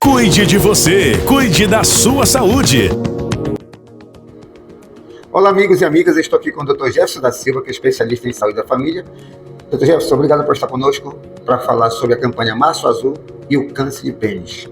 Cuide de você, cuide da sua saúde. Olá, amigos e amigas, eu estou aqui com o Dr. Jefferson da Silva, que é especialista em saúde da família. Dr. Jefferson, obrigado por estar conosco para falar sobre a campanha Março Azul e o câncer de pênis.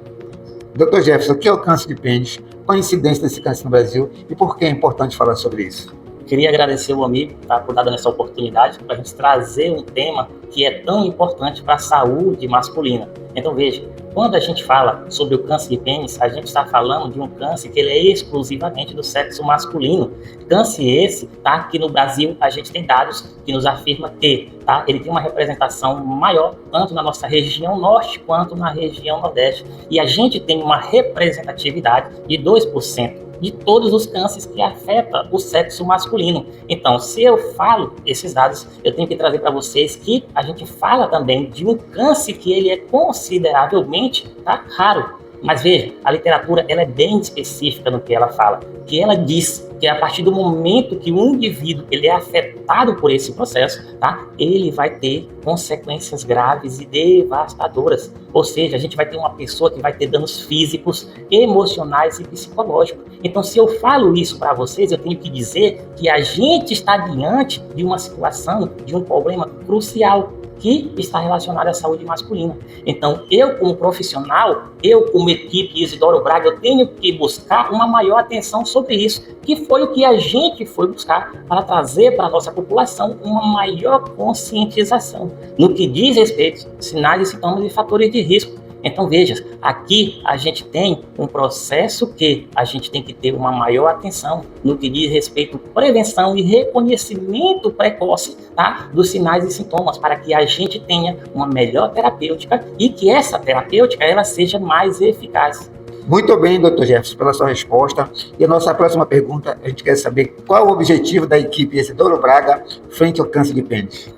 Dr. Jefferson, o que é o câncer de pênis? Qual a incidência desse câncer no Brasil e por que é importante falar sobre isso? Queria agradecer o amigo por dar essa oportunidade para a gente trazer um tema que é tão importante para a saúde masculina. Então veja, quando a gente fala sobre o câncer de pênis, a gente está falando de um câncer que ele é exclusivamente do sexo masculino. Câncer esse, tá? Que no Brasil a gente tem dados que nos afirma que, tá? Ele tem uma representação maior, tanto na nossa região norte quanto na região nordeste. E a gente tem uma representatividade de 2% de todos os cânceres que afetam o sexo masculino. Então, se eu falo esses dados, eu tenho que trazer para vocês que a gente fala também de um câncer que ele é consideravelmente raro. Mas veja, a literatura ela é bem específica no que ela fala, que ela diz que a partir do momento que um indivíduo ele é afetado por esse processo, tá? Ele vai ter consequências graves e devastadoras. Ou seja, a gente vai ter uma pessoa que vai ter danos físicos, emocionais e psicológicos. Então, se eu falo isso para vocês, eu tenho que dizer que a gente está diante de uma situação, de um problema crucial, que está relacionado à saúde masculina. Então, eu como profissional, eu como equipe Isidoro Braga, eu tenho que buscar uma maior atenção sobre isso, que foi o que a gente foi buscar para trazer para a nossa população uma maior conscientização no que diz respeito a sinais e sintomas e fatores de risco. Então veja, aqui a gente tem um processo que a gente tem que ter uma maior atenção no que diz respeito à prevenção e reconhecimento precoce, tá, dos sinais e sintomas, para que a gente tenha uma melhor terapêutica e que essa terapêutica ela seja mais eficaz. Muito bem, Dr. Jefferson, pela sua resposta. E a nossa próxima pergunta, a gente quer saber qual é o objetivo da equipe Isidoro Braga frente ao câncer de pênis.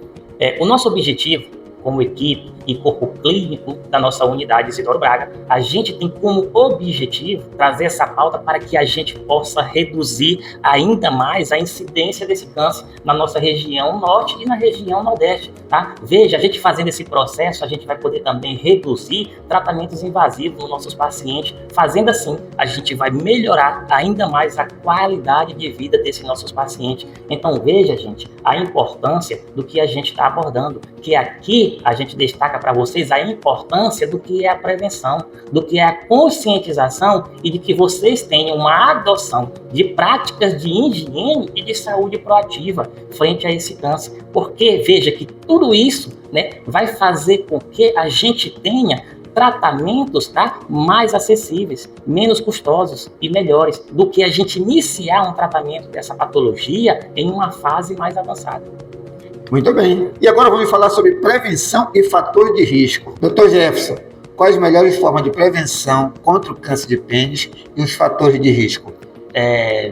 O nosso objetivo como equipe e corpo clínico da nossa unidade Isidoro Braga, a gente tem como objetivo trazer essa pauta para que a gente possa reduzir ainda mais a incidência desse câncer na nossa região norte e na região nordeste, tá? Veja, a gente fazendo esse processo, a gente vai poder também reduzir tratamentos invasivos nos nossos pacientes, fazendo assim, a gente vai melhorar ainda mais a qualidade de vida desses nossos pacientes. Então veja, gente, a importância do que a gente está abordando, que aqui a gente destaca para vocês a importância do que é a prevenção, do que é a conscientização e de que vocês tenham uma adoção de práticas de higiene e de saúde proativa frente a esse câncer. Porque veja que tudo isso, né, vai fazer com que a gente tenha tratamentos, tá, mais acessíveis, menos custosos e melhores do que a gente iniciar um tratamento dessa patologia em uma fase mais avançada. Muito bem. E agora vamos falar sobre prevenção e fatores de risco. Dr. Jefferson, quais as melhores formas de prevenção contra o câncer de pênis e os fatores de risco?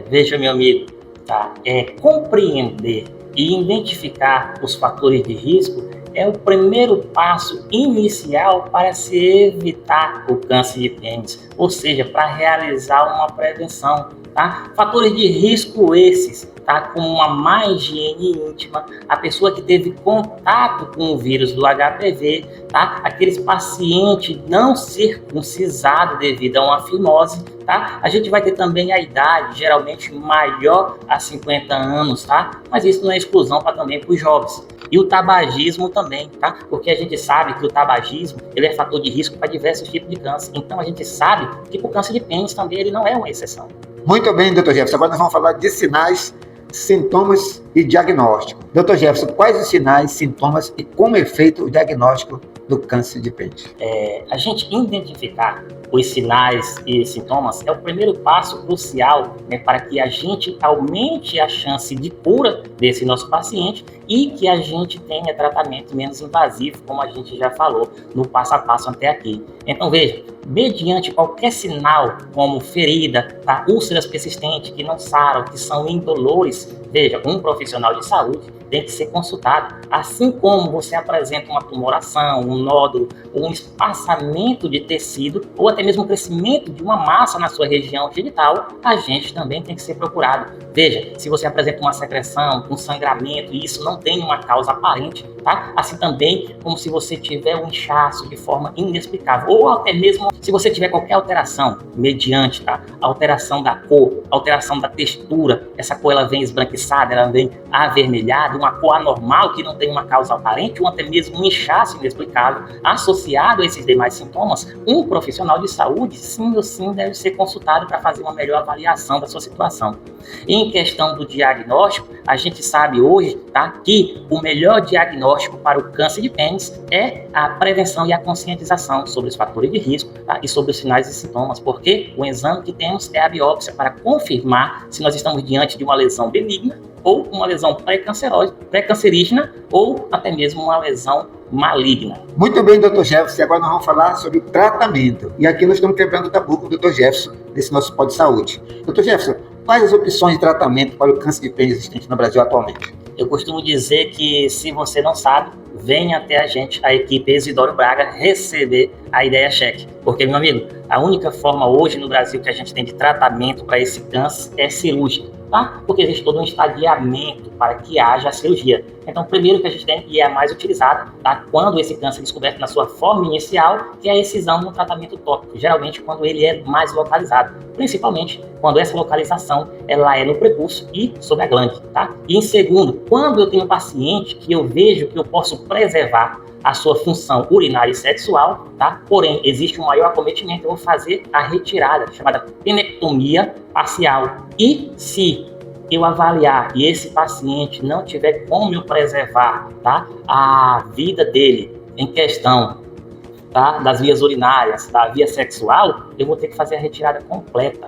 Veja, meu amigo, tá? Compreender e identificar os fatores de risco é o primeiro passo inicial para se evitar o câncer de pênis, ou seja, para realizar uma prevenção, tá? Fatores de risco esses, tá? Como uma má higiene íntima, a pessoa que teve contato com o vírus do HPV, tá? Aqueles pacientes não circuncisados devido a uma fimose, tá? A gente vai ter também a idade, geralmente maior a 50 anos, tá? Mas isso não é exclusão também para os jovens. E o tabagismo também, tá? Porque a gente sabe que o tabagismo, ele é fator de risco para diversos tipos de câncer. Então a gente sabe que o câncer de pênis também ele não é uma exceção. Muito bem, Dr. Jefferson. Agora nós vamos falar de sinais, sintomas e diagnóstico. Dr. Jefferson, quais os sinais, sintomas e como é feito o diagnóstico do câncer de pênis? A gente identificar os sinais e sintomas é o primeiro passo crucial, né, para que a gente aumente a chance de cura desse nosso paciente e que a gente tenha tratamento menos invasivo, como a gente já falou no passo a passo até aqui. Então veja, mediante qualquer sinal, como ferida, úlceras persistentes que não saram, que são indolores, veja, um profissional de saúde tem que ser consultado. Assim como você apresenta uma tumoração, um nódulo, um espaçamento de tecido ou até mesmo o crescimento de uma massa na sua região genital, a gente também tem que ser procurado. Veja, se você apresenta uma secreção, um sangramento e isso não tem uma causa aparente, tá? Assim também como se você tiver um inchaço de forma inexplicável ou até mesmo Se você tiver qualquer alteração, mediante alteração da cor, alteração da textura, essa cor ela vem esbranquiçada, ela vem avermelhada, uma cor anormal que não tem uma causa aparente, ou até mesmo um inchaço inexplicável, associado a esses demais sintomas, um profissional de saúde, sim ou sim, deve ser consultado para fazer uma melhor avaliação da sua situação. Em questão do diagnóstico, a gente sabe hoje que o melhor diagnóstico para o câncer de pênis é a prevenção e a conscientização sobre os fatores de risco e sobre os sinais e sintomas, porque o exame que temos é a biópsia para confirmar se nós estamos diante de uma lesão benigna ou uma lesão pré-cancerígena ou até mesmo uma lesão maligna. Muito bem, Dr. Jefferson, agora nós vamos falar sobre o tratamento. E aqui nós estamos quebrando o tabu com o Dr. Jefferson, desse nosso Pod Saúde. Dr. Jefferson, quais as opções de tratamento para o câncer de pênis existente no Brasil atualmente? Eu costumo dizer que, se você não sabe, venha até a gente, a equipe Isidoro Braga, receber a Ideia Check. Porque, meu amigo, a única forma hoje no Brasil que a gente tem de tratamento para esse câncer é cirúrgica, porque existe todo um estadiamento para que haja a cirurgia. Então, o primeiro que a gente tem, e é a mais utilizada, quando esse câncer é descoberto na sua forma inicial, que é a excisão no tratamento tópico, geralmente quando ele é mais localizado, principalmente quando essa localização ela é no prepúcio e sobre a glande. E em segundo, quando eu tenho um paciente que eu vejo que eu posso preservar a sua função urinária e sexual, porém existe um maior acometimento, eu vou fazer a retirada, chamada penectomia parcial. E se eu avaliar e esse paciente não tiver como eu preservar a vida dele em questão das vias urinárias, da via sexual, eu vou ter que fazer a retirada completa,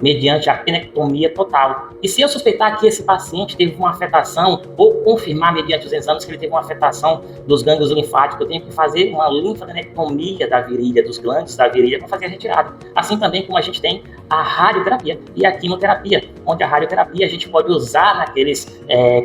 mediante a penectomia total. E se eu suspeitar que esse paciente teve uma afetação, ou confirmar mediante os exames que ele teve uma afetação dos gânglios linfáticos, eu tenho que fazer uma linfadenectomia da virilha, dos glândulos da virilha, para fazer a retirada. Assim também como a gente tem a radioterapia e a quimioterapia, onde a radioterapia a gente pode usar naqueles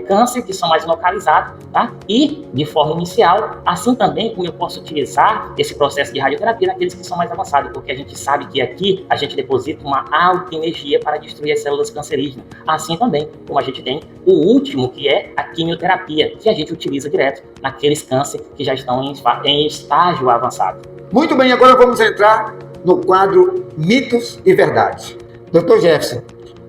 cânceres que são mais localizados, e de forma inicial, assim também como eu posso utilizar esse processo de radioterapia naqueles que são mais avançados, porque a gente sabe que aqui a gente deposita uma alta energia para destruir as células cancerígenas. Assim também como a gente tem o último, que é a quimioterapia, que a gente utiliza direto naqueles cânceres que já estão em estágio avançado. Muito bem, agora vamos entrar no quadro Mitos e Verdades. Dr. Jefferson,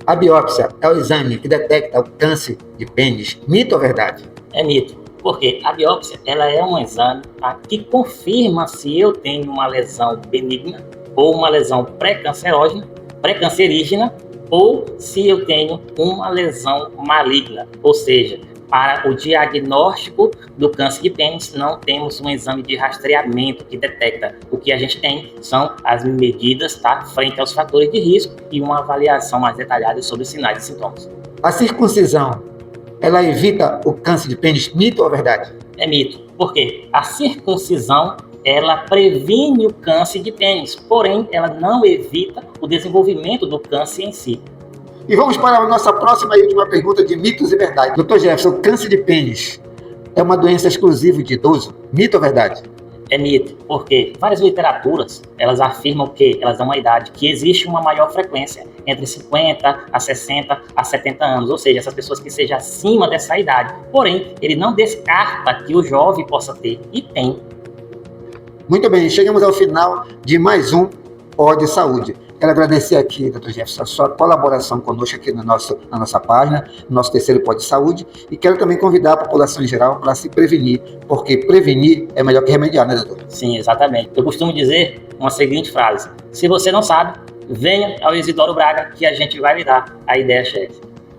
a biópsia é o exame que detecta o câncer de pênis, mito ou verdade? É mito. Porque a biópsia ela é um exame que confirma se eu tenho uma lesão benigna ou uma lesão pré-cancerígena, ou se eu tenho uma lesão maligna. Ou seja, para o diagnóstico do câncer de pênis, não temos um exame de rastreamento que detecta. O que a gente tem são as medidas frente aos fatores de risco e uma avaliação mais detalhada sobre os sinais e sintomas. A circuncisão, ela evita o câncer de pênis, mito ou verdade? É mito. Por quê? A circuncisão, ela previne o câncer de pênis, porém, ela não evita o desenvolvimento do câncer em si. E vamos para a nossa próxima e última pergunta de mitos e verdades. Dr. Jefferson, o câncer de pênis é uma doença exclusiva de idoso, mito ou verdade? É mito, porque várias literaturas, elas afirmam que, elas dão uma idade, que existe uma maior frequência entre 50 a 60 a 70 anos, ou seja, essas pessoas que sejam acima dessa idade. Porém, ele não descarta que o jovem possa ter, e tem. Muito bem, chegamos ao final de mais um Pod Saúde. Quero agradecer aqui, Dr. Jefferson, a sua colaboração conosco aqui na nossa página, no nosso terceiro Pod Saúde, e quero também convidar a população em geral para se prevenir, porque prevenir é melhor que remediar, né, doutor? Sim, exatamente. Eu costumo dizer uma seguinte frase: se você não sabe, venha ao Isidoro Braga que a gente vai lhe dar a Ideia Check.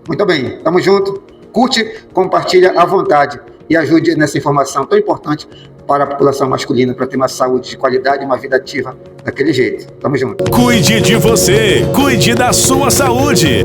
Muito bem, tamo junto, curte, compartilha à vontade e ajude nessa informação tão importante para a população masculina, para ter uma saúde de qualidade e uma vida ativa daquele jeito. Tamo junto. Cuide de você, cuide da sua saúde.